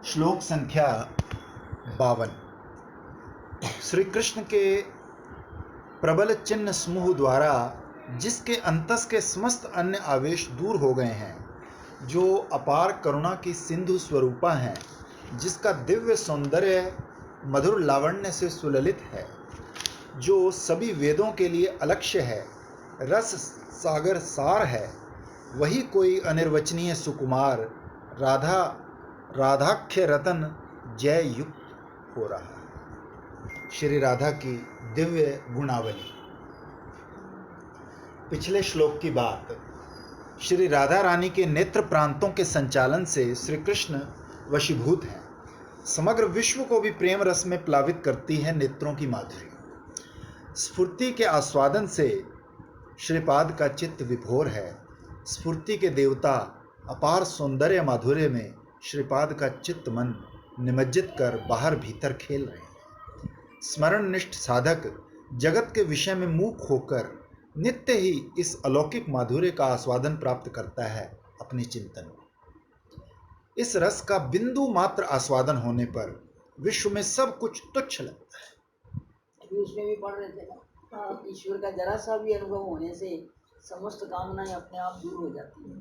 श्लोक संख्या 52। श्री कृष्ण के प्रबल चिन्ह समूह द्वारा जिसके अंतस के समस्त अन्य आवेश दूर हो गए हैं, जो अपार करुणा की सिंधु स्वरूपा हैं, जिसका दिव्य सौंदर्य मधुर लावण्य से सुललित है, जो सभी वेदों के लिए अलक्ष्य है, रस सागर सार है, वही कोई अनिर्वचनीय सुकुमार राधाख्य रतन जय युक्त हो रहा है। श्री राधा की दिव्य गुणावली। पिछले श्लोक की बात, श्री राधा रानी के नेत्र प्रांतों के संचालन से श्री कृष्ण वशीभूत हैं। समग्र विश्व को भी प्रेम रस में प्लावित करती है नेत्रों की माधुरी। स्फूर्ति के आस्वादन से श्रीपाद का चित्त विभोर है। स्फूर्ति के देवता अपार सौंदर्य माधुर्य में श्रीपाद का चित्त मन निमज्जित कर बाहर भीतर खेल रहे हैं। स्मरणनिष्ठ साधक जगत के विषय में मूक होकर नित्य ही इस अलौकिक माधुर्य का आस्वादन प्राप्त करता है अपने चिंतन में। इस रस का बिंदु मात्र आस्वादन होने पर विश्व में सब कुछ तुच्छ लगता है। अभी उसमें भी पढ़ रहे थे ना, ईश्वर का जरा सा भी अनुभव होने से समस्त कामनाएं अपने आप दूर हो जाती है,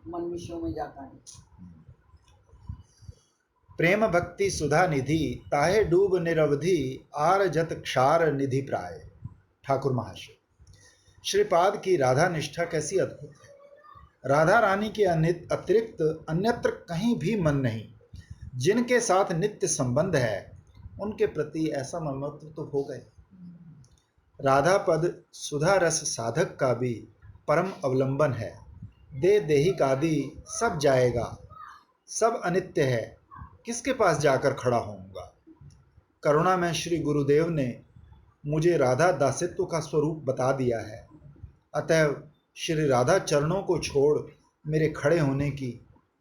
मन विषयों में जाता है। प्रेम भक्ति सुधा निधि ताहे डूब निरवधि आर जत क्षार निधि प्राय। ठाकुर महाशय। श्रीपाद की राधा निष्ठा कैसी अद्भुत है। राधा रानी के अतिरिक्त अन्यत्र कहीं भी मन नहीं। जिनके साथ नित्य संबंध है उनके प्रति ऐसा ममत्व तो हो गए। राधा पद सुधा रस साधक का भी परम अवलंबन है। दे देहिक आदि सब जाएगा, सब अनित्य है, किसके पास जाकर खड़ा होऊंगा। करुणा में श्री गुरुदेव ने मुझे राधा दासित्व का स्वरूप बता दिया है। अतः श्री राधा चरणों को छोड़ मेरे खड़े होने की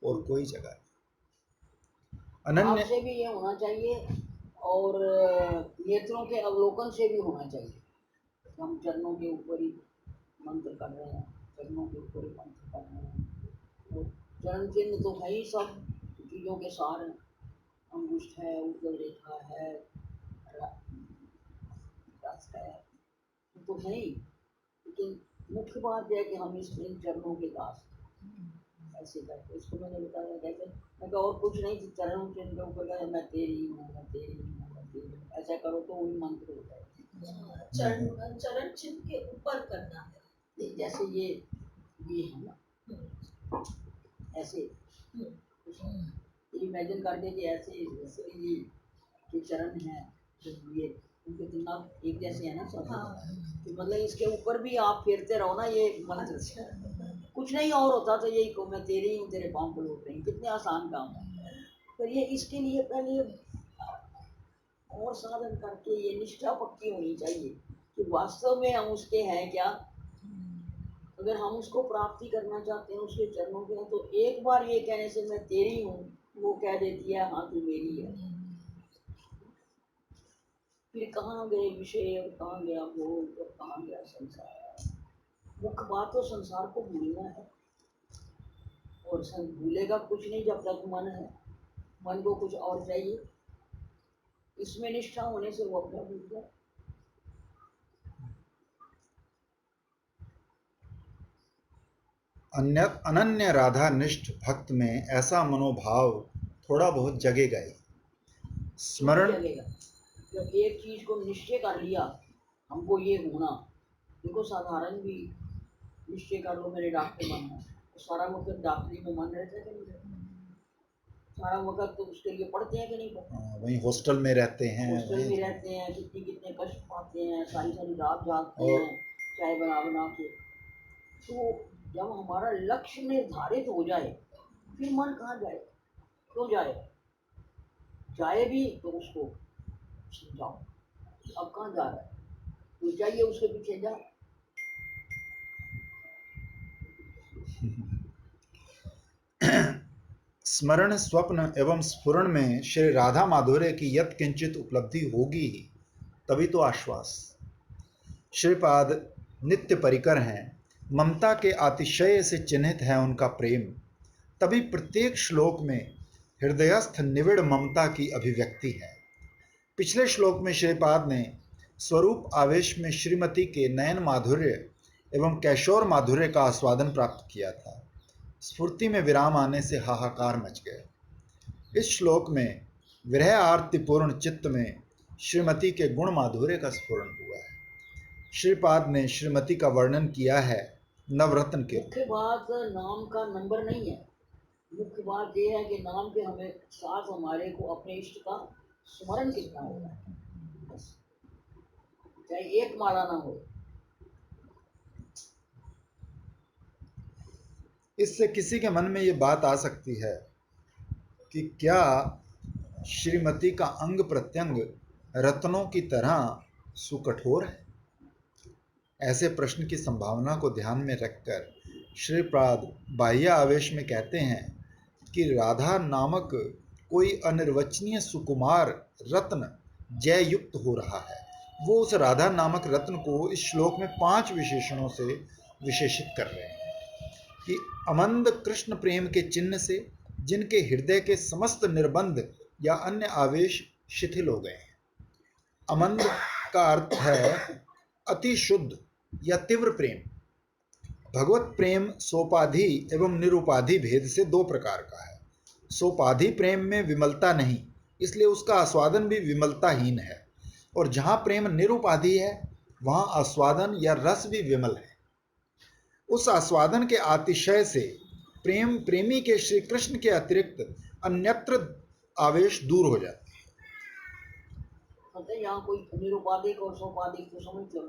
और कोई जगह नहीं। अनन्य से भी ये होना चाहिए और नेत्रों के अवलोकन से भी होना चाहिए। हम चरणों के ऊपर ही मंत्र कर रहे हैं, चरणों के ऊपर ही मंत्र कर रहे हैं। और चरण चिन्ह तो है ही, सब चीज़ों के सार हैं। अंगुष्ठ है, उज्ज्वल रेखा है, रस है, तो है ही। लेकिन मुख्य बात यह है कि हम इन चरणों के दास ऐसे करके, इसको मैंने बताया कैसे। मैं और कुछ नहीं, चरणों चिन्ह के ऊपर मैं तेरी हूँ, मैं तेरी हूँ, मैं तेरी हूँ, ऐसा करो तो वही मंत्र हो जाए। चरण चिन्ह के ऊपर करना है, जैसे ये है ना, ऐसे इमेजिन करके कि ऐसे ये चरण है, ये उनके दिमाग एक जैसे है ना सब। तो मतलब इसके ऊपर भी आप फेरते रहो ना ये मंत्र से। कुछ नहीं और होता तो यही को मैं तेरी हूँ, तेरे पाँव पर लौट रही हूँ, कितने आसान काम है। पर ये इसके लिए पहले और साधन करके ये निष्ठा पक्की होनी चाहिए कि वास्तव में हम उसके हैं क्या। अगर हम उसको प्राप्ति करना चाहते हैं उसके चरणों के, तो एक बार ये कहने से मैं तेरी हूँ, वो कह देती है हाँ तू मेरी है। फिर कहाँ गए विषय और कहाँ गया भोग और कहाँ गया संसार। मुख्य बात तो संसार को भूलना है, और भूलेगा कुछ नहीं जब तक मन है। मन को कुछ और चाहिए, इसमें निष्ठा होने से वो अपना भूल जाए। अनन्य राधा निष्ठ भक्त में ऐसा मनोभाव थोड़ा बहुत जगेगा ही। स्मरण जगेगा जब एक चीज को निश्चय कर लिया हमको ये होना। देखो साधारण भी निश्चय कर लो मेरे डॉक्टर बनना है, तो सारा वक्त डॉक्टरी में मन रहता है कि नहीं, सारा वक्त तो उसके लिए पढ़ते हैं कि नहीं पढ़ते। वहीं हॉस्टल में रहते हैं, हॉस्टल में रहते हैं, कितने कितने कष्ट पाते हैं, सारी सारी रात जागते हैं चाय बना बना के। तो जब हमारा लक्ष्य निर्धारित हो जाए फिर मन कहाँ जाए, क्यों जाए, जाए भी तो उसको समझाओ अब कहाँ जा रहा है, तो जाइए उसके पीछे जा। स्मरण स्वप्न एवं स्फुरण में श्री राधा माधुर्य की यत् किंचित उपलब्धि होगी ही, तभी तो आश्वास। श्रीपाद नित्य परिकर हैं, ममता के अतिशय से चिन्हित है उनका प्रेम। तभी प्रत्येक श्लोक में हृदयस्थ निविड़ ममता की अभिव्यक्ति है। पिछले श्लोक में श्रीपाद ने स्वरूप आवेश में श्रीमती के नयन माधुर्य एवं कैशोर माधुर्य का आस्वादन प्राप्त किया था। स्फूर्ति में विराम आने से हाहाकार मच गए। इस श्लोक में विरह आरतिपूर्ण चित्त में श्रीमती के गुण माधुर्य का स्फुरण हुआ है। श्रीपाद ने श्रीमती का वर्णन किया है नवरत्न के। मुख्य बात नाम का नंबर नहीं है, मुख्य बात यह है कि नाम के हमें साथ हमारे को अपने इष्ट का स्मरण कितना होगा, चाहे एक माला ना हो। इससे किसी के मन में ये बात आ सकती है कि क्या श्रीमती का अंग प्रत्यंग रत्नों की तरह सुकठोर है? ऐसे प्रश्न की संभावना को ध्यान में रखकर श्रीपाद बाह्य आवेश में कहते हैं कि राधा नामक कोई अनिर्वचनीय सुकुमार रत्न जय युक्त हो रहा है। वो उस राधा नामक रत्न को इस श्लोक में 5 विशेषणों से विशेषित कर रहे हैं कि अमंद कृष्ण प्रेम के चिन्ह से जिनके हृदय के समस्त निर्बंध या अन्य आवेश शिथिल हो गए हैं। अमंद का अर्थ है अति शुद्ध या तीव्र प्रेम। भगवत प्रेम सोपाधि एवं निरुपाधि भेद से 2 प्रकार का है। सोपाधि प्रेम में विमलता नहीं, इसलिए उसका आस्वादन भी विमलताहीन है, और जहाँ प्रेम निरुपाधि है वहाँ आस्वादन या रस भी विमल है। उस आस्वादन के अतिशय से प्रेम प्रेमी के श्री कृष्ण के अतिरिक्त अन्यत्र आवेश दूर हो जाते हैं। मतलब यहाँ कोई निरुपाधिक और सोपाधिक तो समझ लो।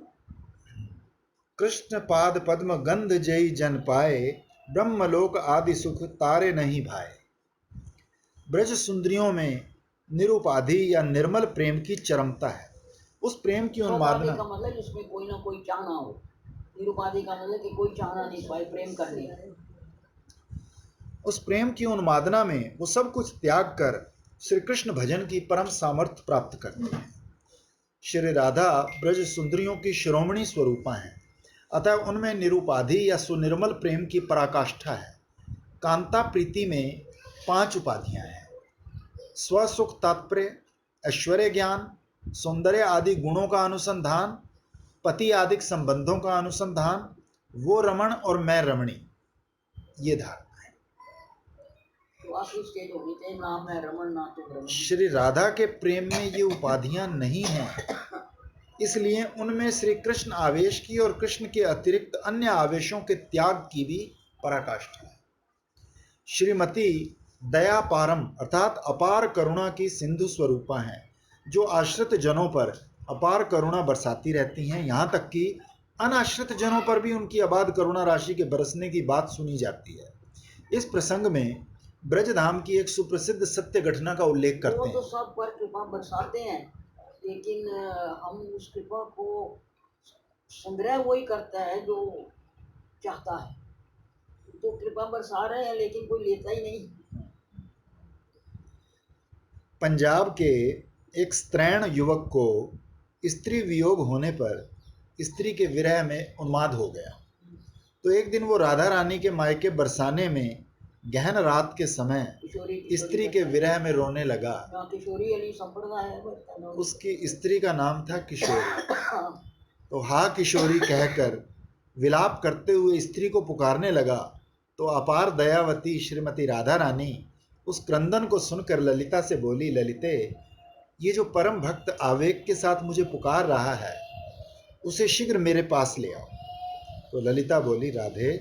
कृष्ण पाद पद्म गंध जई जन पाए, ब्रह्मलोक आदि सुख तारे नहीं भाए। ब्रज सुंदरियों में निरुपाधि या निर्मल प्रेम की चरमता है। उस प्रेम की उन्मादना का मतलब इसमें कोई ना कोई चाहना हो, निरुपाधि का मतलब कि कोई चाहना नहीं पाए प्रेम करने। उस प्रेम की उन्मादना में वो सब कुछ त्याग कर श्री कृष्ण भजन की परम सामर्थ्य प्राप्त करते हैं। श्री राधा ब्रज सुंदरियों की शिरोमणि स्वरूपा हैं, अतः उनमें निरुपाधि या सुनिर्मल प्रेम की पराकाष्ठा है। कांता प्रीति में 5 उपाधियां हैं: स्वसुख तात्पर्य, ऐश्वर्य ज्ञान, सौंदर्य आदि गुणों का अनुसंधान, पति आदि संबंधों का अनुसंधान, वो रमण और मैं रमणी, ये धारणा है। नाम है रमण ना तो रमण। श्री राधा के प्रेम में ये उपाधियां नहीं हैं, इसलिए उनमें श्री कृष्ण आवेश की और कृष्ण के अतिरिक्त अन्य आवेशों के त्याग की भी पराकाष्ठा है। श्रीमती दया पारम अर्थात अपार करुणा की सिंधु स्वरूपा हैं, जो आश्रित जनों पर अपार करुणा बरसाती रहती हैं। यहाँ तक कि अनाश्रित जनों पर भी उनकी अबाध करुणा राशि के बरसने की बात सुनी जाती है। इस प्रसंग में ब्रजधाम की एक सुप्रसिद्ध सत्य घटना का उल्लेख करते हैं। वो तो सब पर कृपा बरसाते हैं, लेकिन हम उस कृपा को संग्रह वही करता है जो चाहता है। तो कृपा बरसा रहे हैं लेकिन कोई लेता ही नहीं। पंजाब के एक स्त्रैण युवक को स्त्री वियोग होने पर स्त्री के विरह में उन्माद हो गया। तो एक दिन वो राधा रानी के मायके बरसाने में गहन रात के समय स्त्री के विरह में रोने लगा। किशोरी अली संप्रदाय है। उसकी स्त्री का नाम था किशोरी। तो हा किशोरी कहकर विलाप करते हुए स्त्री को पुकारने लगा, तो अपार दयावती श्रीमती राधा रानी उस क्रंदन को सुनकर ललिता से बोली, ललिते, ये जो परम भक्त आवेग के साथ मुझे पुकार रहा है उसे शीघ्र मेरे पास ले आओ। तो ललिता बोली, राधे,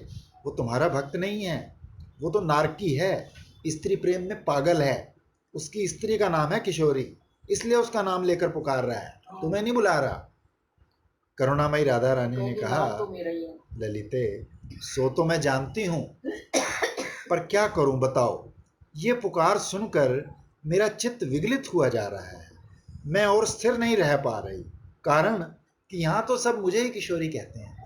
वो तुम्हारा भक्त नहीं है, वो तो नारकी है, स्त्री प्रेम में पागल है। उसकी स्त्री का नाम है किशोरी, इसलिए उसका नाम लेकर पुकार रहा है, तुम्हें नहीं बुला रहा। करुणामयी राधा रानी ने कहा, ललिते, सो तो मैं जानती हूँ, पर क्या करूं बताओ। ये पुकार सुनकर मेरा चित्त विगलित हुआ जा रहा है, मैं और स्थिर नहीं रह पा रही, कारण कि यहाँ तो सब मुझे ही किशोरी कहते हैं।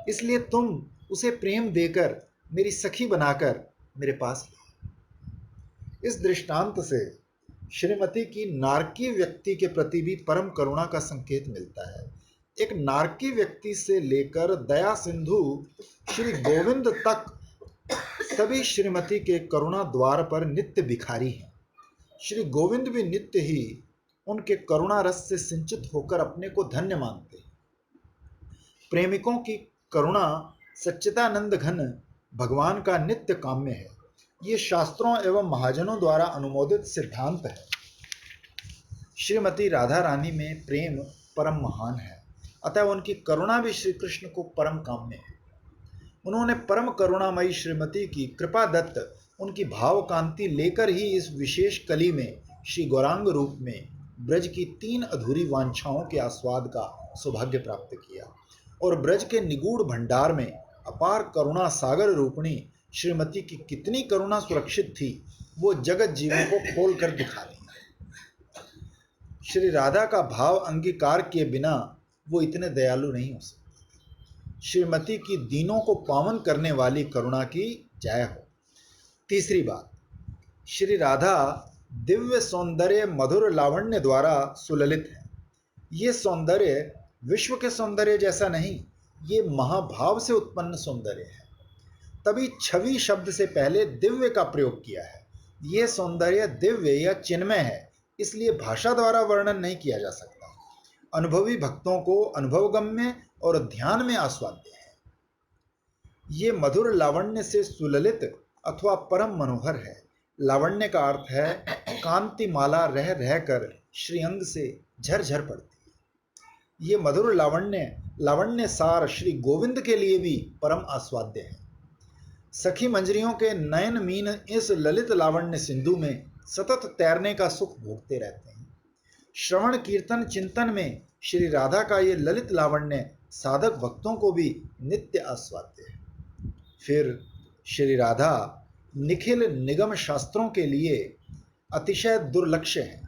इसलिए तुम उसे प्रेम देकर मेरी सखी बनाकर मेरे पास लो। इस दृष्टांत से श्रीमती की नारकी व्यक्ति के प्रति भी परम करुणा का संकेत मिलता है। एक नारकी व्यक्ति से लेकर दया सिंधु श्री गोविंद तक तभी श्रीमती के करुणा द्वार पर नित्य भिखारी हैं। श्री गोविंद भी नित्य ही उनके करुणा रस से सिंचित होकर अपने को धन्य मानते हैं। प्रेमिकों की करुणा सच्चिदानंद घन भगवान का नित्य काम्य है। ये शास्त्रों एवं महाजनों द्वारा अनुमोदित सिद्धांत है। श्रीमती राधा रानी में प्रेम परम महान है, अतः उनकी करुणा भी श्री कृष्ण को परम काम्य है। उन्होंने परम करुणामयी श्रीमती की कृपा दत्त उनकी भाव कांति लेकर ही इस विशेष कली में श्री गौरांग रूप में ब्रज की 3 अधूरी वांछाओं के आस्वाद का सौभाग्य प्राप्त किया और ब्रज के निगूढ़ भंडार में अपार करुणा सागर रूपणी श्रीमती की कितनी करुणा सुरक्षित थी, वो जगत जीवों को खोल कर दिखा दी। श्री राधा का भाव अंगीकार किए बिना वो इतने दयालु नहीं हो सकते। श्रीमती की दीनों को पावन करने वाली करुणा की जय हो। तीसरी बात, श्री राधा दिव्य सौंदर्य मधुर लावण्य द्वारा सुललित है। ये सौंदर्य विश्व के सौंदर्य जैसा नहीं, ये महाभाव से उत्पन्न सौंदर्य है। तभी छवि शब्द से पहले दिव्य का प्रयोग किया है। ये सौंदर्य दिव्य या चिन्मय है, इसलिए भाषा द्वारा वर्णन नहीं किया जा सकता। अनुभवी भक्तों को अनुभवगम्य और ध्यान में आस्वाद्य है। ये मधुर लावण्य से सुललित अथवा परम मनोहर है। लावण्य का अर्थ है कांति माला रह रहकर श्रीअंग से झरझर पड़ती है। ये मधुर लावण्य सार श्री गोविंद के लिए भी परम आस्वाद्य है। सखी मंजरियों के नयन मीन इस ललित लावण्य सिंधु में सतत तैरने का सुख भोगते रहते हैं। श्रवण कीर्तन चिंतन में श्री राधा का ये ललित लावण्य साधक भक्तों को भी नित्य आस्वाद्य है। फिर श्री राधा निखिल निगम शास्त्रों के लिए अतिशय दुर्लक्ष्य है।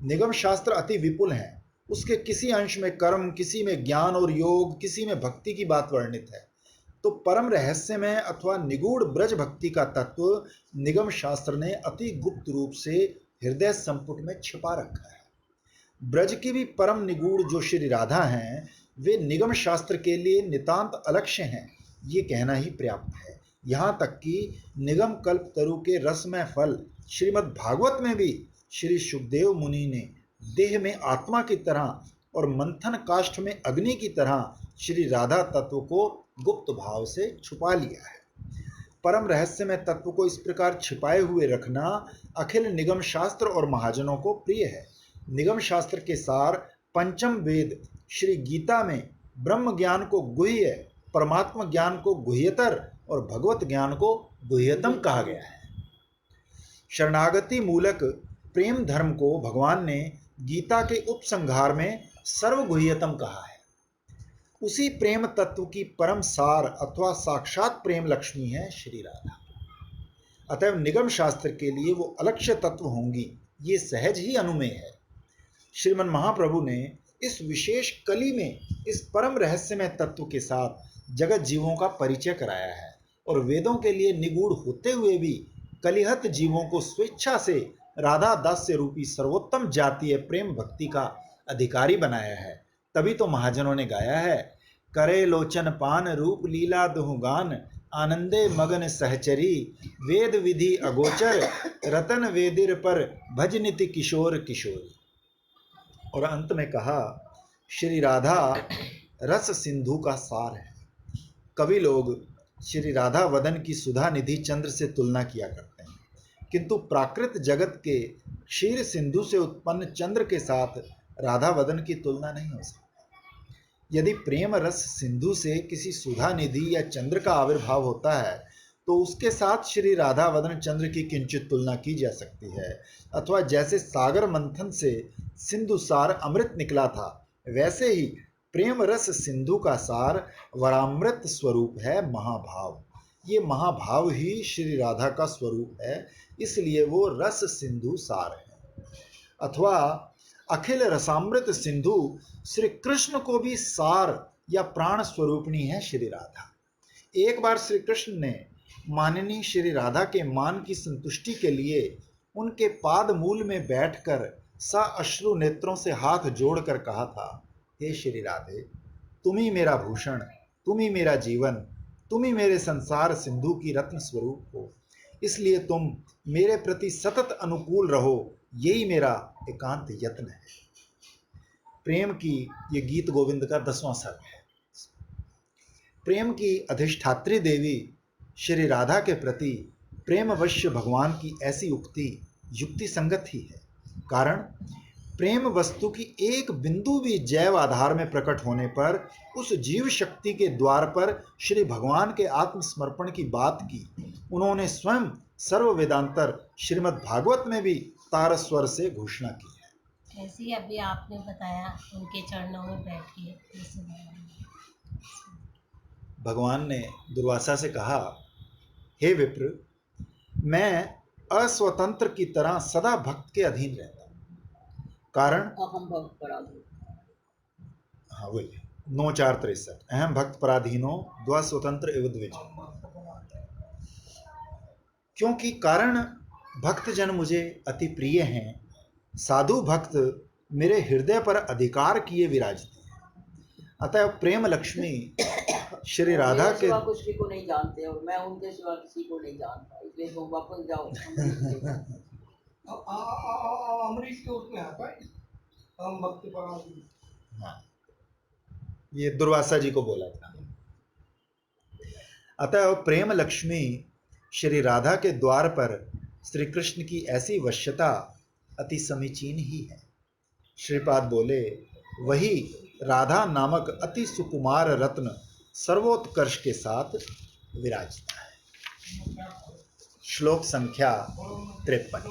निगम शास्त्र अति विपुल हैं। उसके किसी अंश में कर्म, किसी में ज्ञान और योग, किसी में भक्ति की बात वर्णित है। तो परम रहस्य में अथवा निगूढ़ ब्रज भक्ति का तत्व निगम शास्त्र ने अति गुप्त रूप से हृदय संपुट में छिपा रखा है। ब्रज की भी परम निगूढ़ जो श्री राधा हैं, वे निगम शास्त्र के लिए नितांत अलक्ष्य हैं, ये कहना ही पर्याप्त है। यहाँ तक कि निगम कल्प तरु के रसमय फल श्रीमद् भागवत में भी श्री सुखदेव मुनि ने देह में आत्मा की तरह और मंथन काष्ठ में अग्नि की तरह श्री राधा तत्व को गुप्त भाव से छुपा लिया है। परम रहस्य में तत्व को इस प्रकार छिपाए हुए रखना अखिल निगम शास्त्र और महाजनों को प्रिय है। निगम शास्त्र के सार पंचम वेद श्री गीता में ब्रह्म ज्ञान को गुह्य, परमात्मा ज्ञान को गुह्यतर और भगवत ज्ञान को गुह्यतम कहा गया है। शरणागति मूलक प्रेम धर्म को भगवान ने गीता के उपसंहार में सर्वगुह्यतम कहा है। उसी प्रेम तत्व की परम सार अथवा साक्षात प्रेम लक्ष्मी है श्री राधा। अतएव निगम शास्त्र के लिए वो अलक्ष्य तत्व होंगी, ये सहज ही अनुमेय है। श्रीमन महाप्रभु ने इस विशेष कली में इस परम रहस्यमय तत्व के साथ जगत जीवों का परिचय कराया है और वेदों के लिए निगूढ़ होते हुए भी कलिहत जीवों को स्वेच्छा से राधा दास्य रूपी सर्वोत्तम जातीय प्रेम भक्ति का अधिकारी बनाया है। तभी तो महाजनों ने गाया है, करे लोचन पान रूप लीला दुहुगान, आनंदे मगन सहचरी, वेद विधि अगोचर, रतन वेदिर पर भजनिति किशोर किशोरी। और अंत में कहा, श्री राधा रस सिंधु का सार है। कवि लोग श्री राधा वदन की सुधा निधि चंद्र से तुलना किया करते हैं, किंतु प्राकृत जगत के क्षीर सिंधु से उत्पन्न चंद्र के साथ राधा वदन की तुलना नहीं हो सकती। यदि प्रेम रस सिंधु से किसी सुधा निधि या चंद्र का आविर्भाव होता है तो उसके साथ श्री राधा वदन चंद्र की किंचित तुलना की जा सकती है। अथवा जैसे सागर मंथन से सिंधु सार अमृत निकला था, वैसे ही प्रेम रस सिंधु का सार वरामृत स्वरूप है महाभाव। ये महाभाव ही श्री राधा का स्वरूप है, इसलिए वो रस सिंधु सार है। अथवा अखिल रसामृत सिंधु श्री कृष्ण को भी सार या प्राण स्वरूपणी है श्री राधा। एक बार श्री कृष्ण ने माननीय श्री राधा के मान की संतुष्टि के लिए उनके पाद मूल में बैठकर सा अश्रु नेत्रों से हाथ जोड़कर कहा था, हे श्री राधे, तुम ही मेरा भूषण, तुम ही मेरा जीवन, तुम ही मेरे संसार सिंधु की रत्न स्वरूप हो। इसलिए तुम मेरे प्रति सतत अनुकूल रहो, यही मेरा एकांत यत्न है। प्रेम की ये गीत गोविंद का 10वां सर्ग है। प्रेम की अधिष्ठात्री देवी श्री राधा के प्रति प्रेमवश्य भगवान की ऐसी उक्ति युक्ति संगत ही है। कारण प्रेम वस्तु की एक बिंदु भी जैव आधार में प्रकट होने पर उस जीव शक्ति के द्वार पर श्री भगवान के आत्मसमर्पण की बात की उन्होंने स्वयं सर्व वेदांतर श्रीमद् भागवत में भी तारस्वर से घोषणा की है। ऐसे ही अभी आपने बताया उनके चरणों में बैठ के जैसे भगवान ने दुर्वासा से कहा, हे विप्र, मैं अस्वतंत्र की तरह सदा भक्त के अधीन रहता हूँ। कारण अहम भक्त पराधीन। हाँ वही 9:4-63 अहम भक्त पराधीनो द्वा स्वतंत्र एवं द्विज। क्योंकि कारण भक्तजन मुझे अति प्रिय हैं, साधु भक्त मेरे हृदय पर अधिकार किए विराजते हैं। अतः प्रेम लक्ष्मी श्री राधा मेरे के सिवा किसी को नहीं जानते और मैं उनके सिवा किसी को नहीं जानता, इसलिए तुम वापस जाओ। अमरीश के उसमें आता है हम भक्त पराधीन। हाँ, ये दुर्वासा जी को बोला था। अतः प्रेम लक्ष्मी श्री राधा के द्वार पर श्री कृष्ण की ऐसी वश्यता अति समीचीन ही है। श्रीपाद बोले, वही राधा नामक अति सुकुमार रत्न सर्वोत्कर्ष के साथ विराजता है। श्लोक संख्या 53।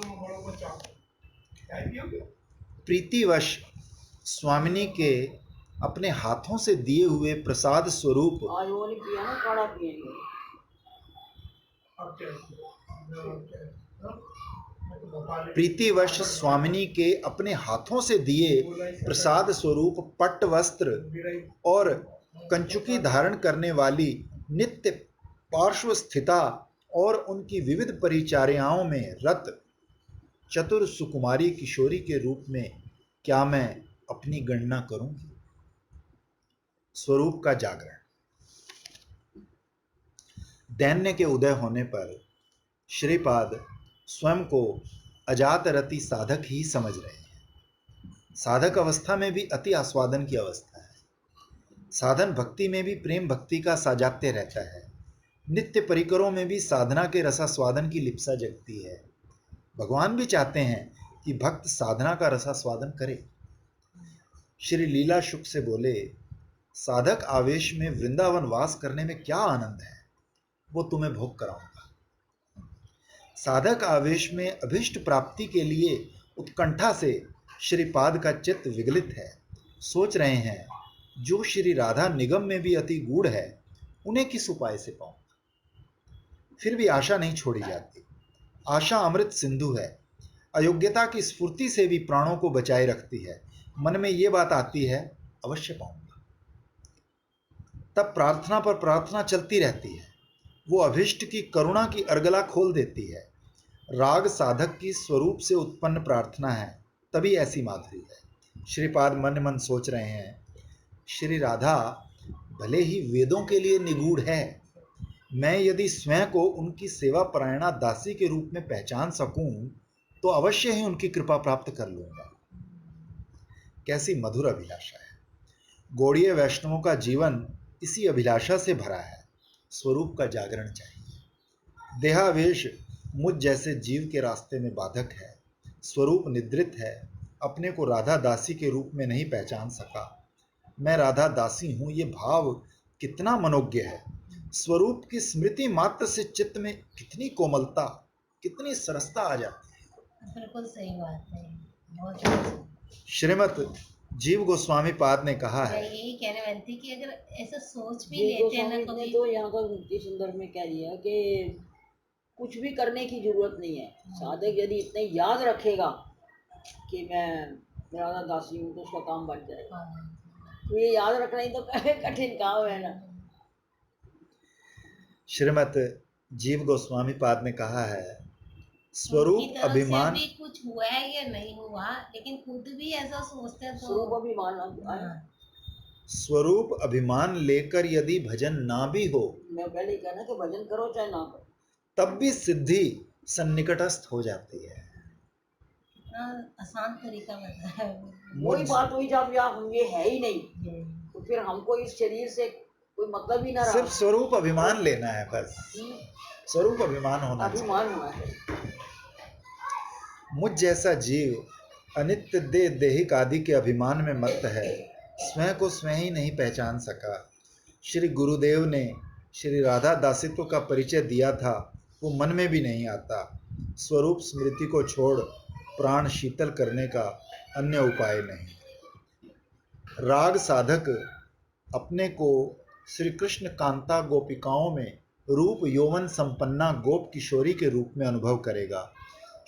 प्रीतिवश स्वामिनी के अपने हाथों से दिए हुए प्रसाद स्वरूप आज वो नहीं पिया ना, काढ़ा पिएंगे। प्रीतिवश स्वामिनी के अपने हाथों से दिए प्रसाद स्वरूप पट्ट वस्त्र और कंचुकी धारण करने वाली नित्य पार्श्व स्थिता और उनकी विविध परिचारियाओं में रत चतुर सुकुमारी किशोरी के रूप में क्या मैं अपनी गणना करूंगी। स्वरूप का जागरण। दैन्य के उदय होने पर श्रीपाद स्वयं को अजात रति साधक ही समझ रहे हैं। साधक अवस्था में भी अति आस्वादन की अवस्था है। साधन भक्ति में भी प्रेम भक्ति का साजात्य रहता है। नित्य परिकरों में भी साधना के रसास्वादन की लिप्सा जगती है। भगवान भी चाहते हैं कि भक्त साधना का रसास्वादन करे। श्री लीला शुक से बोले, साधक आवेश में वृंदावन वास करने में क्या आनंद है, वो तुम्हें भोग कराऊंगा। साधक आवेश में अभिष्ट प्राप्ति के लिए उत्कंठा से श्रीपाद का चित्त विगलित है। सोच रहे हैं, जो श्री राधा निगम में भी अति गूढ़ है, उन्हें किस उपाय से पाऊंगा। फिर भी आशा नहीं छोड़ी जाती। आशा अमृत सिंधु है, अयोग्यता की स्फूर्ति से भी प्राणों को बचाए रखती है। मन में ये बात आती है, अवश्य पाऊंगा। तब प्रार्थना पर प्रार्थना चलती रहती है। वो अभिष्ट की करुणा की अर्गला खोल देती है। राग साधक की स्वरूप से उत्पन्न प्रार्थना है, तभी ऐसी माधुरी है। श्रीपाद मन मन सोच रहे हैं, श्री राधा भले ही वेदों के लिए निगूढ़ है, मैं यदि स्वयं को उनकी सेवा परायणा दासी के रूप में पहचान सकूं तो अवश्य ही उनकी कृपा प्राप्त कर लूंगा। कैसी मधुर अभिलाषा है। गौड़ीय वैष्णवों का जीवन इसी अभिलाषा से भरा है। स्वरूप का जागरण चाहिए। देहावेश मुझ जैसे जीव के रास्ते में बाधक है। स्वरूप निद्रित है, अपने को राधा दासी के रूप में नहीं पहचान सका। मैं राधा दासी हूं, ये भाव कितना मनोज्ञ है। स्वरूप की स्मृति मात्र से चित्त में कितनी कोमलता, कितनी सरसता आ जाती है। बिल्कुल सही बात है, बहुत सही। श्रीमत जीव गोस्वामी पाद ने कहा मैं है, यही कहने वाली थी कि अगर ऐसा सोच भी जी लेते हैं ना गोस्वामी ने कभी तो यहाँ पर इस संदर्भ में कह दिया कि कुछ भी करने की जरूरत नहीं है। साधक यदि इतने याद रखेगा कि मैं राधा दासी हूँ तो उसका काम बन जाएगा। तो ये याद रखना ही तो कठिन काम है ना। श्रीमत जीव गोस्वामी पाद ने कहा है, स्वरूप उनकी तरफ से अभिमान, अभी कुछ हुआ है या नहीं हुआ, लेकिन खुद भी ऐसा सोचते हैं स्वरूप तो अभिमान हाँ, स्वरूप अभिमान लेकर यदि भजन ना भी हो मैं पहले ही कहना कि भजन करो चाहे ना करो। तब भी सिद्धि सन्निकटस्थ हो जाती है। इतना आसान तरीका बता है वही बात हुई, जब या हम ये है ही नहीं तो फिर हमको इस शरीर से कोई मतलब ही ना रहा। सिर्फ स्वरूप अभिमान लेना है, बस स्वरूप अभिमान होना चाहिए। अभिमान हुआ है। मुझ जैसा जीव अनित्य देह देहिक आदि के अभिमान में मत्त है, स्वयं को स्वयं ही नहीं पहचान सका। श्री गुरुदेव ने श्री राधा दासित्व का परिचय दिया था, वो मन में भी नहीं आता। स्वरूप स्मृति को छोड़ प्राण शीतल करने का अन्य उपाय नहीं। राग साधक अपने को श्री कृष्ण कांता गोपिकाओं में रूप यौवन संपन्ना गोप किशोरी के रूप में अनुभव करेगा।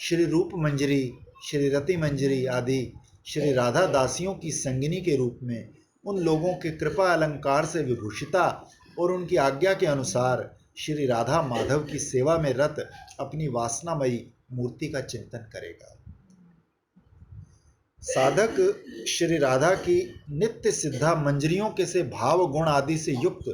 श्री रूप मंजरी, श्री रति मंजरी आदि श्री राधा दासियों की संगिनी के रूप में उन लोगों के कृपा अलंकार से विभूषिता और उनकी आज्ञा के अनुसार श्री राधा माधव की सेवा में रत अपनी वासनामयी मूर्ति का चिंतन करेगा। साधक श्री राधा की नित्य सिद्धा मंजरियों के से भाव गुण आदि से युक्त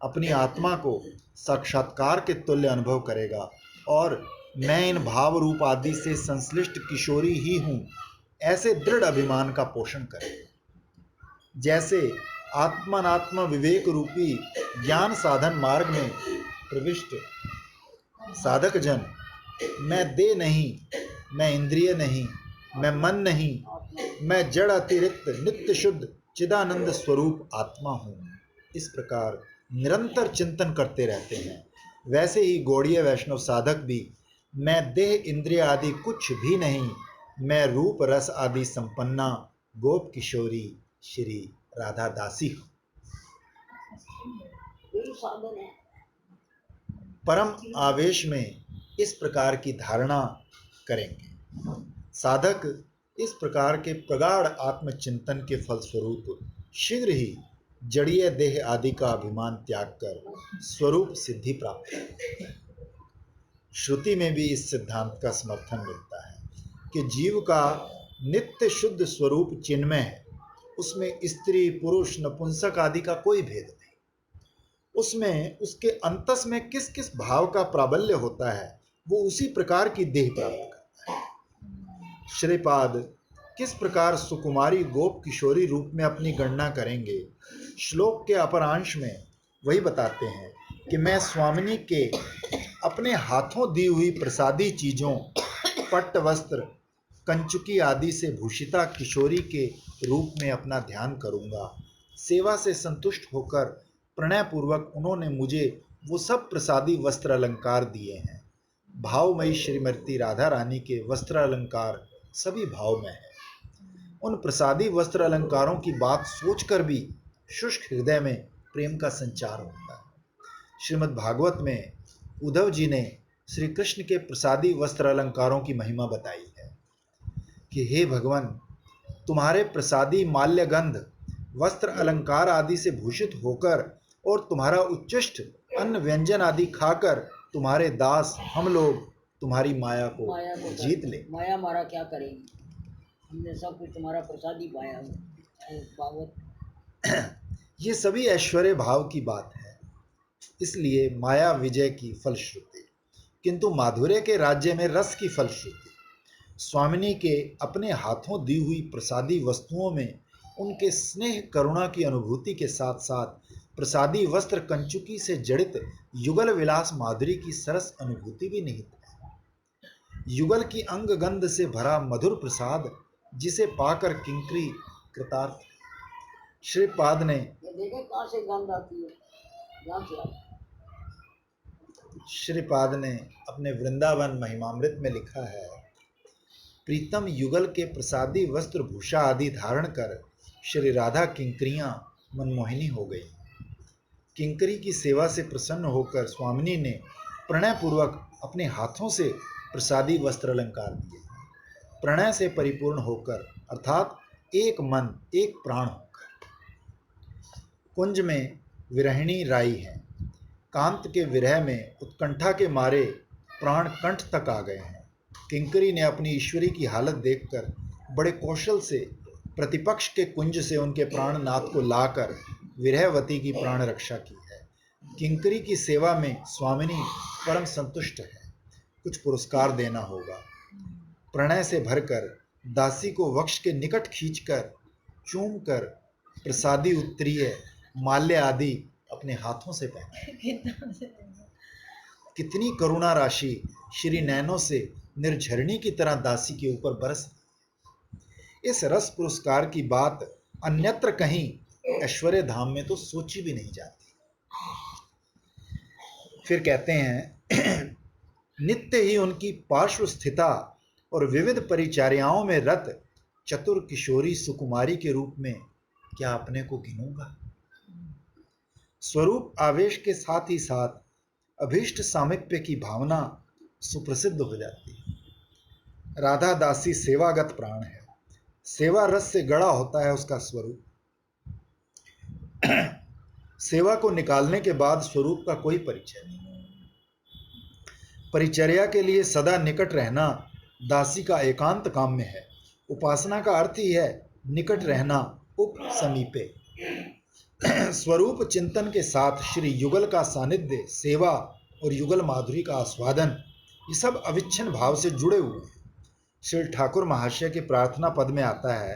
अपनी आत्मा को साक्षात्कार के तुल्य अनुभव करेगा और मैं इन भाव रूप आदि से संश्लिष्ट किशोरी ही हूँ, ऐसे दृढ़ अभिमान का पोषण करेगा। जैसे आत्मनात्म विवेक रूपी ज्ञान साधन मार्ग में प्रविष्ट साधक जन मैं देह नहीं, मैं इंद्रिय नहीं, मैं मन नहीं, मैं जड़ अतिरिक्त नित्य शुद्ध चिदानंद स्वरूप आत्मा हूँ, इस प्रकार निरंतर चिंतन करते रहते हैं। वैसे ही गौड़ीय वैष्णव साधक भी मैं देह इंद्रिय आदि कुछ भी नहीं, मैं रूप रस आदि संपन्ना गोप किशोरी श्री राधा दासी हूँ। यही साधन है। परम आवेश में इस प्रकार की धारणा करेंगे। साधक इस प्रकार के प्रगाढ़ आत्मचिंतन के फलस्वरूप शीघ्र ही जड़ीय देह आदि का अभिमान त्याग कर स्वरूप सिद्धि प्राप्त करेंगे। श्रुति में भी इस सिद्धांत का समर्थन मिलता है कि जीव का नित्य शुद्ध स्वरूप चिन्मय है, उसमें स्त्री पुरुष नपुंसक आदि का कोई भेद नहीं। उसमें उसके अंतस में किस किस भाव का प्राबल्य होता है, वो उसी प्रकार की देह प्राप्त करता है। श्रीपाद किस प्रकार सुकुमारी गोप किशोरी रूप में अपनी गणना करेंगे, श्लोक के अपरांश में वही बताते हैं कि मैं स्वामिनी के अपने हाथों दी हुई प्रसादी चीजों पट्ट वस्त्र कंचुकी आदि से भूषिता किशोरी के रूप में अपना ध्यान करूंगा। सेवा से संतुष्ट होकर प्रणय पूर्वक उन्होंने मुझे वो सब प्रसादी वस्त्र अलंकार दिए हैं। भावमयी श्रीमती राधा रानी के वस्त्र अलंकार सभी भाव में है। उन प्रसादी वस्त्र अलंकारों की बात सोचकर भी शुष्क हृदय में प्रेम का संचार होता है। श्रीमद् भागवत में उद्धव जी ने श्री कृष्ण के प्रसादी वस्त्र अलंकारों की महिमा बताई है कि हे भगवान, तुम्हारे प्रसादी माल्यगंध वस्त्र अलंकार आदि से भूषित होकर और तुम्हारा उच्चिष्ट अन्न व्यंजन आदि खाकर तुम्हारे दास हम लोग तुम्हारी माया को जीत ले। माया मारा क्या करेगी, हमने सब कुछ तुम्हारा प्रसादी पाया भागवत। ये सभी ऐश्वर्य भाव की बात है, इसलिए माया विजय की फलश्रुति, किंतु माधुर्य के राज्य में रस की फलश्रुति। स्वामिनी के अपने हाथों दी हुई प्रसादी वस्तुओं में उनके स्नेह करुणा की अनुभूति के साथ साथ प्रसादी वस्त्र कंचुकी से जड़ित युगल विलास माधुरी की सरस अनुभूति भी निहित है। युगल की अंग गंध से भरा मधुर प्रसाद जिसे पाकर किंकरी कृतार्थ। श्रीपाद ने देखे कहाँ से गंध आती है, यहाँ से आती है। श्रीपाद ने अपने वृंदावन महिमामृत में लिखा है, प्रीतम युगल के प्रसादी वस्त्र भूषा आदि धारण कर श्री राधा किंकरियां मनमोहिनी हो गई। किंकरी की सेवा से प्रसन्न होकर स्वामिनी ने प्रणय पूर्वक अपने हाथों से प्रसादी वस्त्र अलंकार दिए। प्रणय से परिपूर्ण होकर अर्थात एक मन एक प्राण होकर। कुंज में विरहिणी राई है, कांत के विरह में उत्कंठा के मारे प्राण कंठ तक आ गए हैं। किंकरी ने अपनी ईश्वरी की हालत देखकर बड़े कौशल से प्रतिपक्ष के कुंज से उनके प्राणनाथ को लाकर विरहवती की प्राण रक्षा की है। किंकरी की सेवा में स्वामिनी परम संतुष्ट है। कुछ पुरस्कार देना होगा। प्रणय से भरकर दासी को वक्ष के निकट खींचकर चूम कर प्रसादी उत्तरीय माल्य आदि अपने हाथों से पहनाए। कितनी करुणा राशि श्री नैनों से निर्झरणी की तरह दासी के ऊपर बरस। इस रस पुरस्कार की बात अन्यत्र कहीं ऐश्वर्य धाम में तो सोची भी नहीं जाती। फिर कहते हैं नित्य ही उनकी पार्श्व स्थिता और विविध परिचर्याओं में रत चतुर किशोरी सुकुमारी के रूप में क्या अपने को गिनूंगा। स्वरूप आवेश के साथ ही साथ अभीष्ट सामिप्य की भावना सुप्रसिद्ध हो जाती है। राधा दासी सेवागत प्राण है। सेवा रस से गड़ा होता है उसका स्वरूप। सेवा को निकालने के बाद स्वरूप का कोई परिचय नहीं। परिचर्या के लिए सदा निकट रहना दासी का एकांत काम्य है। उपासना का अर्थ ही है निकट रहना, उप समीपे। स्वरूप चिंतन के साथ श्री युगल का सानिध्य, सेवा और युगल माधुरी का आस्वादन, ये सब अविच्छिन्न भाव से जुड़े हुए हैं। श्री ठाकुर महाशय के प्रार्थना पद में आता है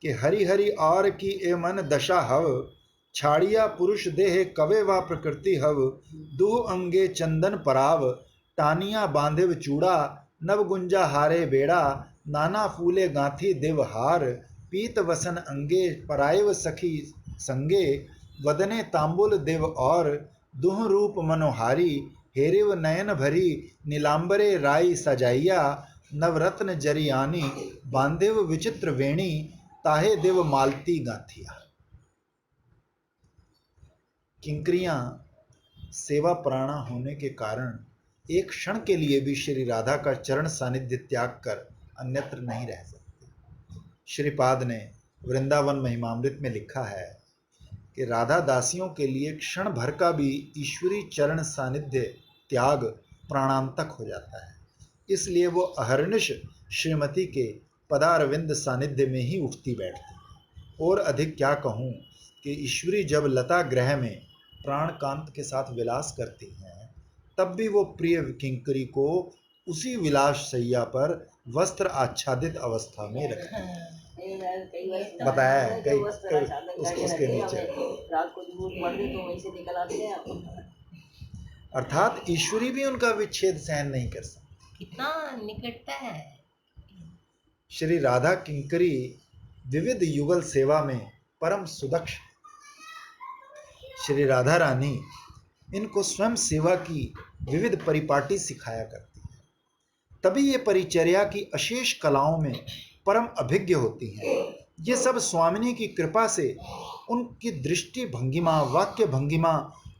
कि हरि हरि और की ए मन दशा हव, छाड़िया पुरुष देह कवे व प्रकृति हव, दुह अंगे चंदन पराव, टानिया बांधिव चूड़ा, नव गुंजा हारे बेड़ा, नाना फूले गांथी दिव हार, पीत वसन अंगे परायव सखी संगे, वदने तांबुल दिव और, दुह रूप मनोहारी, हेरिव नयन भरी, नीलांबरे राई सजाइया, नवरत्न जरियानी, बांधिव विचित्र वेणी, ताहे दिव मालती गांथिया। किंकरियां सेवा प्राणा होने के कारण एक क्षण के लिए भी श्री राधा का चरण सानिध्य त्याग कर अन्यत्र नहीं रह सकते। श्रीपाद ने वृंदावन महिमामृत में लिखा है कि राधा दासियों के लिए क्षण भर का भी ईश्वरी चरण सानिध्य त्याग प्राणांतक हो जाता है। इसलिए वो अहर्निश श्रीमती के पदारविंद सानिध्य में ही उठती बैठती। और अधिक क्या कहूँ कि ईश्वरी जब लता ग्रह में प्राणकांत के साथ विलास करती हैं, तब भी वो प्रिय किंकरी को उसी विलास शैया पर वस्त्र आच्छादित अवस्था में रखती है। बताया है कई उसके नीचे रात को जरूर पड़ गई तो वहीं से निकल आते हैं। अर्थात ईश्वरी भी उनका विच्छेद सहन नहीं कर सकती। कितना निकटता है। श्री राधा किंकरी विविध युगल सेवा में परम सुदक्ष। श्री राधा रानी इनको स्वयं सेवा की विविध परिपाटी सिखाया करती है। तभी ये परिचर्या की अशेष कलाओं में परम अभिज्ञ होती हैं। ये सब स्वामिनी की कृपा से उनकी दृष्टि भंगिमा, वाक्य भंगिमा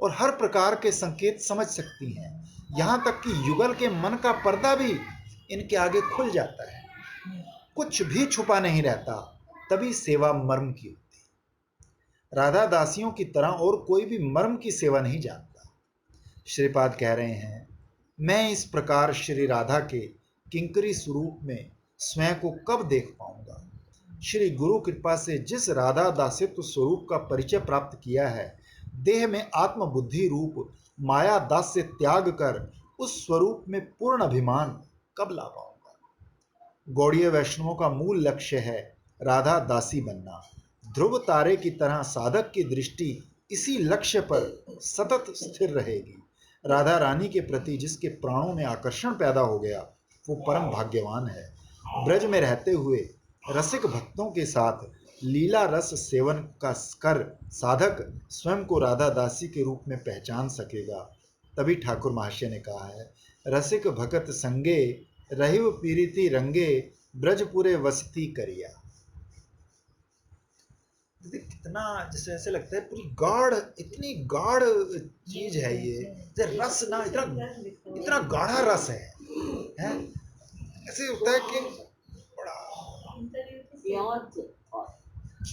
और हर प्रकार के संकेत समझ सकती हैं। यहाँ तक कि युगल के मन का पर्दा भी इनके आगे खुल जाता है। कुछ भी छुपा नहीं रहता, तभी सेवा मर्म की होती है। राधा दासियों की तरह और कोई भी मर्म की सेवा नहीं जानता। श्रीपाद कह रहे हैं, मैं इस प्रकार श्री राधा के किंकरी स्वरूप में स्वयं को कब देख पाऊंगा। श्री गुरु कृपा से जिस राधा दासित्व स्वरूप का परिचय प्राप्त किया है, देह में आत्मबुद्धि रूप माया दास से त्याग कर उस स्वरूप में पूर्ण अभिमान कब ला पाऊंगा। गौड़ीय वैष्णवों का मूल लक्ष्य है राधा दासी बनना। ध्रुव तारे की तरह साधक की दृष्टि इसी लक्ष्य पर सतत स्थिर रहेगी। राधा रानी के प्रति जिसके प्राणों में आकर्षण पैदा हो गया, वो परम भाग्यवान है। ब्रज में रहते हुए रसिक भक्तों के साथ लीला रस सेवन का कर साधक स्वयं को राधा दासी के रूप में पहचान सकेगा। तभी ठाकुर महाशय ने कहा है, रसिक भगत संगे रहिव पीरिति रंगे, ब्रजपुरे वसती करिया। कितना जैसे ऐसे लगता है पूरी गाढ़, इतनी गाढ़ चीज है ये रस ना, इतना गाढ़ा रस है? ऐसे होता है कि बड़ा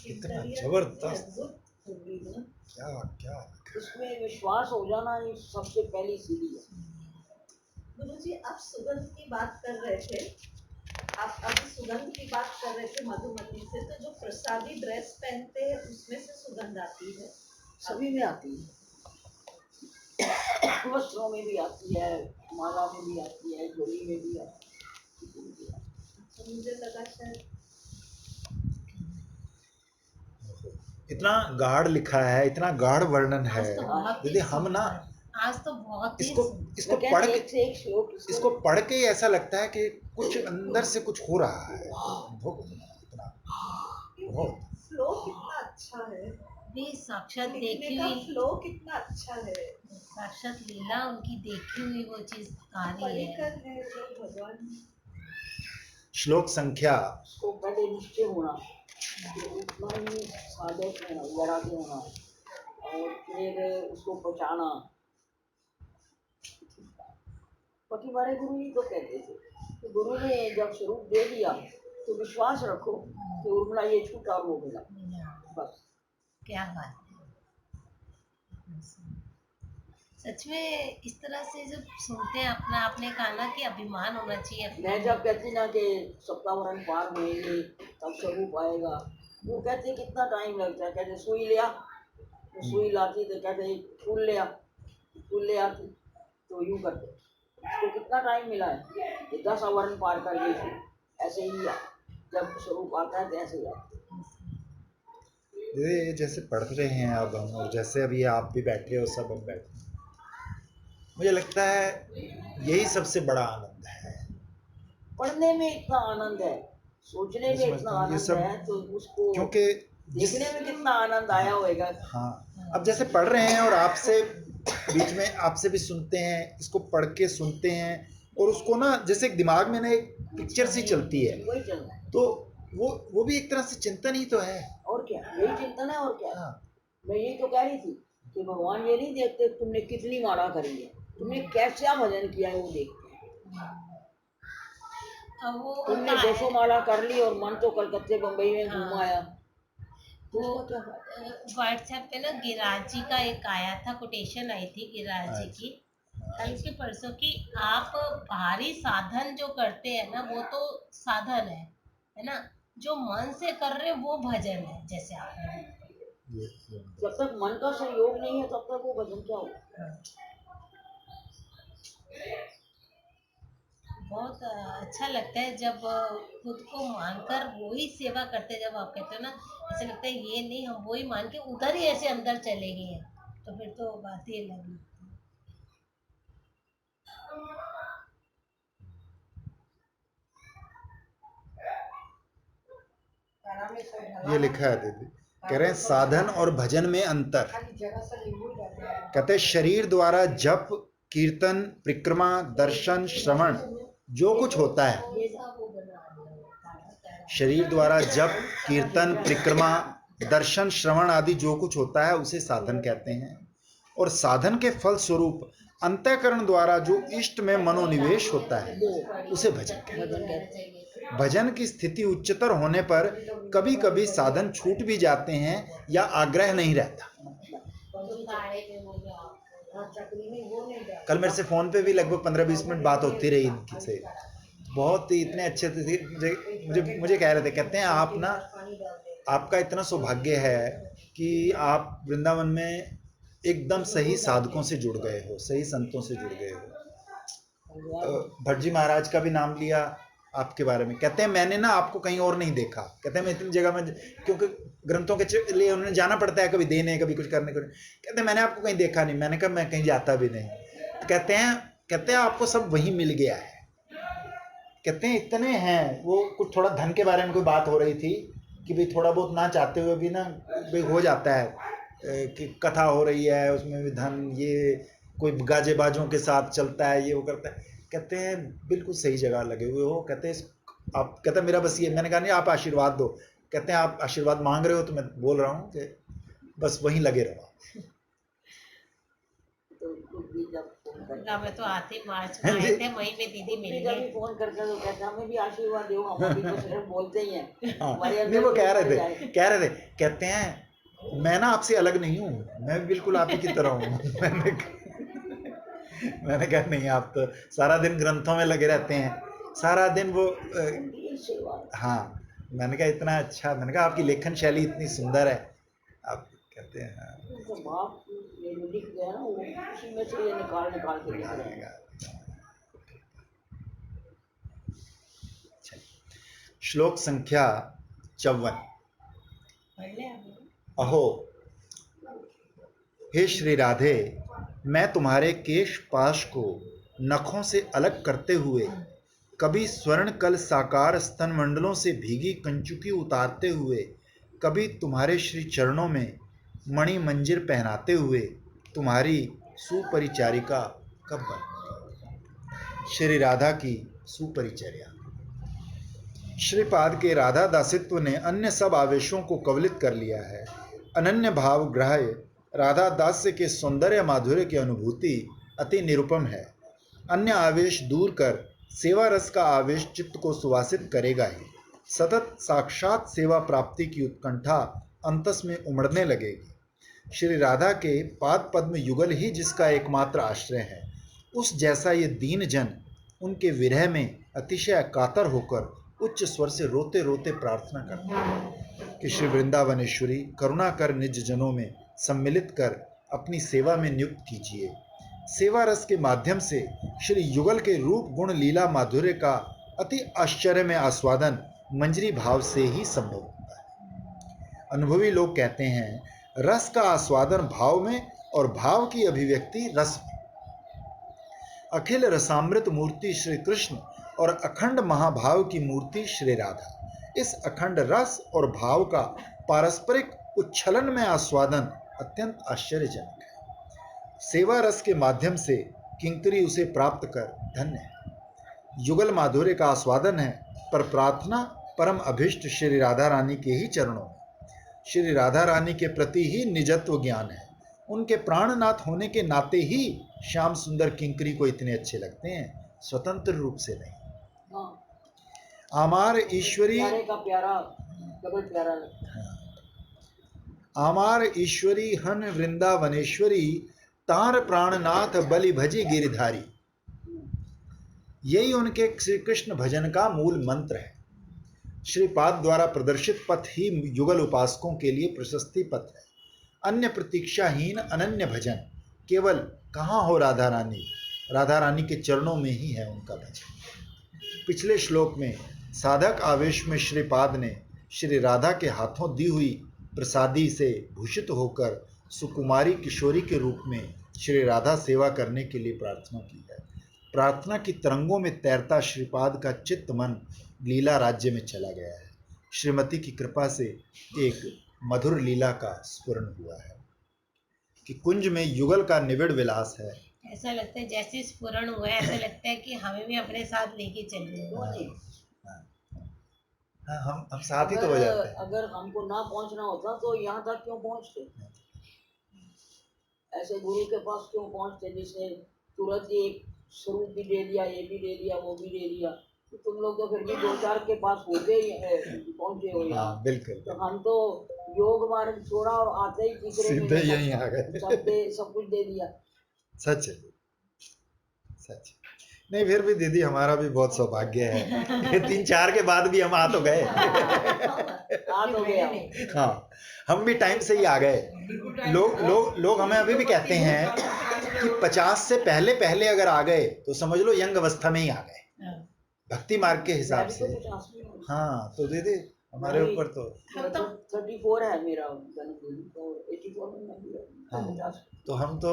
इतना जबरदस्त, क्या क्या उसमें विश्वास हो जाना ये सबसे पहली सीढ़ी है। गुरुजी, आप सुगंध की बात कर रहे थे, आप अभी सुगंध की बात कर रहे थे मधुमती से, तो जो प्रसादी ड्रेस पहनते हैं उसमें से सुगंध आती है? सभी में आती है। वस्त्रों में भी आती है, माला में भी आती है, झोली में भी आती है, किसी में भी आती है। तो मुझे लगा शायद इतना गाढ़ लिखा है, इतना गाढ़ वर्णन है। आज तो बहुत ही दीदी हम ना आज तो बहुत ही इसको इसको मैं पढ़ कहती के एक से एक श्लोक इसको पढ़ के ही ऐसा लगता है कि कुछ अंदर से कुछ हो रहा है। बहुत इतना बहुत फ्लो कितना अच्छा है, भी साक्षात लिखने देखी का हुई, फ्लो कितना अच्छा है, साक्षात लीला उनकी देखी हुई वो चीज आ रही है। पढ़कर है जो भगवान श्लोक संख्या उसको पहले निश्चय होना, फिर उतना ही साधक होना, वैराग्य होना, और फिर उसको पहुँचाना। बाकी हमारे गुरु जी तो कहते थे कि गुरु ने जब स्वरूप दे दिया तो विश्वास रखो कि उर्मिला ये छूटा और वो मिला, बस। क्या बात है, सच में इस तरह से जब सुनते हैं अपना, आपने कहा ना कि अभिमान होना चाहिए अपने मैं जब कहती ना कि सप्तावरण पार होएंगे तब स्वरूप आएगा, वो कहते कितना टाइम लगता है, कहते सुई लिया तो सुई लाती, तो कहते फूल लिया, फूल ले आती, तो यूं करते उसको कितना टाइम मिला है कि 10 आवरण पार कर गई थी। ऐसे ही जब स्वरूप आता है तो ऐसे ही आता है। ये जैसे पढ़ रहे हैं अब हम, और जैसे अभी आप भी बैठे हो, सब हम बैठे हैं, मुझे लगता है यही सबसे बड़ा आनंद है। पढ़ने में इतना आनंद है, सोचने मैं में समझता इतना हूँ ये आनंद सब, है, तो उसको क्योंकि देखने में कितना आनंद आया होगा। हाँ, अब जैसे पढ़ रहे हैं और आपसे बीच में आपसे भी सुनते हैं, इसको पढ़ के सुनते हैं, और उसको ना जैसे एक दिमाग में ना एक पिक्चर सी चलती है, वही चल रहा है, तो वो भी एक तरह से चिंतन ही तो है। और क्या, यही चिंतन है, और क्या। हाँ, मैं यही तो कह रही थी कि भगवान ये नहीं देखते तुमने कितनी माला करी है, तुमने कैसा भजन किया है वो देखते हैं। अब वो तुमने उनका 200 माला कर ली और मन तो कलकत्ते बम्बई में हाँ। घूम आया, तो वो उसका क्या फायदा? व्हाट्सएप पे ना गिरिराज जी का एक आया था, कोटेशन आई थी गिरिराज जी की कल के परसों की, आप बाहरी साधन जो करते हैं ना वो तो साधन है ना, जो मन से कर रहे वो भजन है, जैसे आपने जब तक मन का सहयोग नहीं है तब तक वो भजन क्या होगा। बहुत अच्छा लगता है जब खुद को मानकर वो ही सेवा करते हैं। जब आप कहते हो ना, ऐसे लगता है ये नहीं, हम वो ही मान के उधर ही ऐसे अंदर चले गए हैं, तो फिर तो बात ही अलग है। ये लिखा है दीदी, कह रहे हैं साधन और भजन में अंतर। कहते हैं शरीर द्वारा जप, कीर्तन, परिक्रमा, दर्शन, श्रवण जो कुछ होता है, शरीर द्वारा जप, कीर्तन, परिक्रमा, दर्शन, श्रवण आदि जो कुछ होता है उसे साधन कहते हैं। और साधन के फल स्वरूप अंतःकरण द्वारा जो इष्ट में मनोनिवेश होता है उसे भजन कहते हैं। भजन की स्थिति उच्चतर होने पर कभी कभी साधन छूट भी जाते हैं या आग्रह नहीं रहता। कल मेरे से फोन पे भी लगभग 15-20 मिनट बात होती रही इनकी से, बहुत ही इतने अच्छे थे, मुझे कह रहे थे, कहते हैं आप ना, आपका इतना सौभाग्य है कि आप वृंदावन में एकदम सही साधकों से जुड़ गए हो, सही संतों से जुड़ गए हो। भट्ट जी महाराज का भी नाम लिया आपके बारे में, कहते हैं मैंने ना आपको कहीं और नहीं देखा, कहते हैं मैं इतनी जगह में, क्योंकि ग्रंथों के लिए उन्हें जाना पड़ता है, कभी देने कभी कुछ करने को, कहते हैं मैंने आपको कहीं देखा नहीं। मैंने कहा मैं कहीं जाता भी नहीं। तो कहते हैं आपको सब वहीं मिल गया है। कहते हैं इतने हैं वो, कुछ थोड़ा धन के बारे में कोई बात हो रही थी कि भाई थोड़ा बहुत ना चाहते हुए भी ना भाई हो जाता है कि कथा हो रही है उसमें भी धन, ये कोई गाजे बाजों के साथ चलता है, ये वो करता है। कहते हैं बिल्कुल सही जगह लगे हुए हो। कहते हैं आप, कहते हैं मेरा बस ये, मैंने कहा नहीं आप आशीर्वाद दो। कहते हैं आप आशीर्वाद मांग रहे हो तो मैं बोल रहा हूँ कि बस वहीं लगे रहो। मैं तो आते मार्च में आए थे, वहीं पे दीदी मिल गई। फोन करके तो कहते हमें भी आशीर्वाद दो, हम अभी तो सिर्फ बोलते ही हैं। नहीं वो कह रहे थे, कहते हैं मैं ना आपसे अलग नहीं हूँ, मैं बिल्कुल आप ही की तरह हूँ। मैंने कहा नहीं, आप तो सारा दिन ग्रंथों में लगे रहते हैं, सारा दिन वो हाँ। मैंने कहा इतना अच्छा, मैंने कहा आपकी लेखन शैली इतनी सुंदर है। आप कहते हैं हाँ। बाप ये जो दिख गया ना वो उसी में से ये निकाल निकाल के लिख रहे हैं। श्लोक संख्या 54। पढ़ ले आप। अहो हे श्री राधे, मैं तुम्हारे केश पाश को नखों से अलग करते हुए, कभी स्वर्ण कल साकार स्तन मंडलों से भीगी कंचुकी उतारते हुए, कभी तुम्हारे श्री चरणों में मणि मंजिर पहनाते हुए तुम्हारी सुपरिचारिका कब बन। श्री राधा की सुपरिचर्या। श्रीपाद के राधा दासित्व ने अन्य सब आवेशों को कवलित कर लिया है। अनन्य भाव ग्राह्य राधा दास्य के सौंदर्य माधुर्य की अनुभूति अति निरुपम है। अन्य आवेश दूर कर सेवा रस का आवेश चित्त को सुवासित करेगा ही। सतत साक्षात सेवा प्राप्ति की उत्कंठा अंतस में उमड़ने लगेगी। श्री राधा के पाद पद्म युगल ही जिसका एकमात्र आश्रय है, उस जैसा ये दीन जन उनके विरह में अतिशय कातर होकर उच्च स्वर से रोते रोते प्रार्थना करता है कि श्री वृंदावनेश्वरी करुणा कर निज जनों में सम्मिलित कर अपनी सेवा में नियुक्त कीजिए। सेवा रस के माध्यम से श्री युगल के रूप गुण लीला माधुर्य का अति आश्चर्य में आस्वादन मंजरी भाव से ही संभव होता है। अनुभवी लोग कहते हैं, रस का आस्वादन भाव में और भाव की अभिव्यक्ति रस में। अखिल रसामृत मूर्ति श्री कृष्ण और अखंड महाभाव की मूर्ति श्री राधा। इस अखंड रस और भाव का पारस्परिक उच्छलन में आस्वादन अत्यंत आश्चर्यजनक है। सेवा रस के माध्यम से किंकरी उसे प्राप्त कर धन्य है। युगल माधुर्य का आस्वादन है, पर प्रार्थना परम अभिष्ट श्री राधा रानी के ही चरणों में। श्री राधा रानी के प्रति ही निजत्व ज्ञान है। उनके प्राणनाथ होने के नाते ही श्याम सुंदर किंकरी को इतने अच्छे लगते हैं, स्वतंत्र रूप से नहीं। हाँ, आमार ईश्वरी प्यारे का प्यारा डबल प्यारा लगता है। आमार ईश्वरी हन वृंदावनेश्वरी, तार प्राणनाथ बलि भजी गिरिधारी। यही उनके श्री कृष्ण भजन का मूल मंत्र है। श्रीपाद द्वारा प्रदर्शित पथ ही युगल उपासकों के लिए प्रशस्ति पथ है। अन्य प्रतीक्षाहीन अनन्य भजन केवल कहाँ हो राधा रानी, राधा रानी के चरणों में ही है उनका भजन। पिछले श्लोक में साधक आवेश में श्रीपाद ने श्री राधा के हाथों दी हुई प्रसादी से भूषित होकर सुकुमारी किशोरी के रूप में श्री राधा सेवा करने के लिए प्रार्थना की है। प्रार्थना की तरंगों में तैरता श्रीपाद का चित्त मन लीला राज्य में चला गया है। श्रीमती की कृपा से एक मधुर लीला का स्फुरण हुआ है कि कुंज में युगल का निविड़ विलास है। ऐसा लगता है जैसे स्फुरण हुआ है, ऐसा लगता है कि हमें भी अपने साथ लेके चल रहे हैं। हाँ, हम साथ ही तो हो जाते हैं। अगर हमको ना पहुंचना होता तो यहाँ तक क्यों पहुंचते? ऐसे गुरु के पास क्यों पहुंचते जिसने तुरंत ही एक स्वरूप भी दे दिया, ये भी दे दिया, वो भी दे दिया। तो तुम लोग तो फिर भी दो चार के पास होते ही पहुंचे हो यहाँ। हाँ, बिल्कुल। तो हम तो योग मार्ग छोड़ा और आते ही तीसरे सीधे यहीं आ गए। सब कुछ दे दिया। सच है, सच। नहीं, फिर भी दीदी हमारा भी बहुत सौभाग्य है। 3-4 के बाद भी हम आ तो गए। आ तो गया। हाँ, हम भी टाइम से ही आ गए। लोग हमें अभी भी कहते हैं कि 50 से पहले अगर आ गए तो समझ लो यंग अवस्था में ही आ गए, भक्ति मार्ग के हिसाब से। हाँ, तो दीदी हमारे ऊपर तो 34 है मेरा जन्मदिन, तो 84 में मैं भी हूँ। हाँ, तो हम तो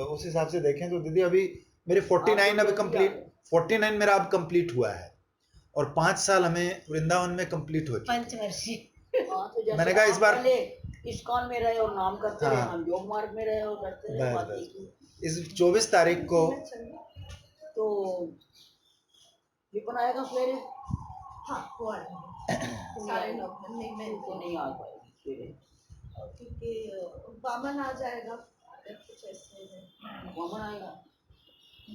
उस हिसाब से देखें तो दीदी अभी मेरे 49 अब कंप्लीट, 49 मेरा अब कंप्लीट हुआ है और 5 साल हमें वृंदावन में कंप्लीट हो चुके। पंचवर्षीय। हाँ, तो जैसे मैंने कहा इस बार इस्कॉन में रहे और नाम करते रहे, हाँ, हम योग मार्ग में रहे और करते रहे, बात एक ही। इस 24 तारीख को तो विपन आएगा सवेरे? हाँ, वो आ जाएंगे 9:30 नहीं, मैं तो नहीं आ पाएगी सवेरे क्योंकि वामन आ जाएगा, कुछ ऐसे है। वामन आएगा।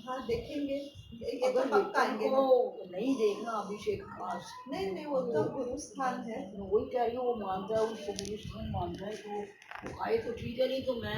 हाँ, देखेंगे। ये तो अगर पक्का आएंगे। को नहीं देखना अभिषेक खास, नहीं, वो तो गुरु स्थान है। वही कह रही हूँ, वो मानता है, उसको गुरु स्थान मानता है, तो आए तो ठीक है, नहीं तो मैं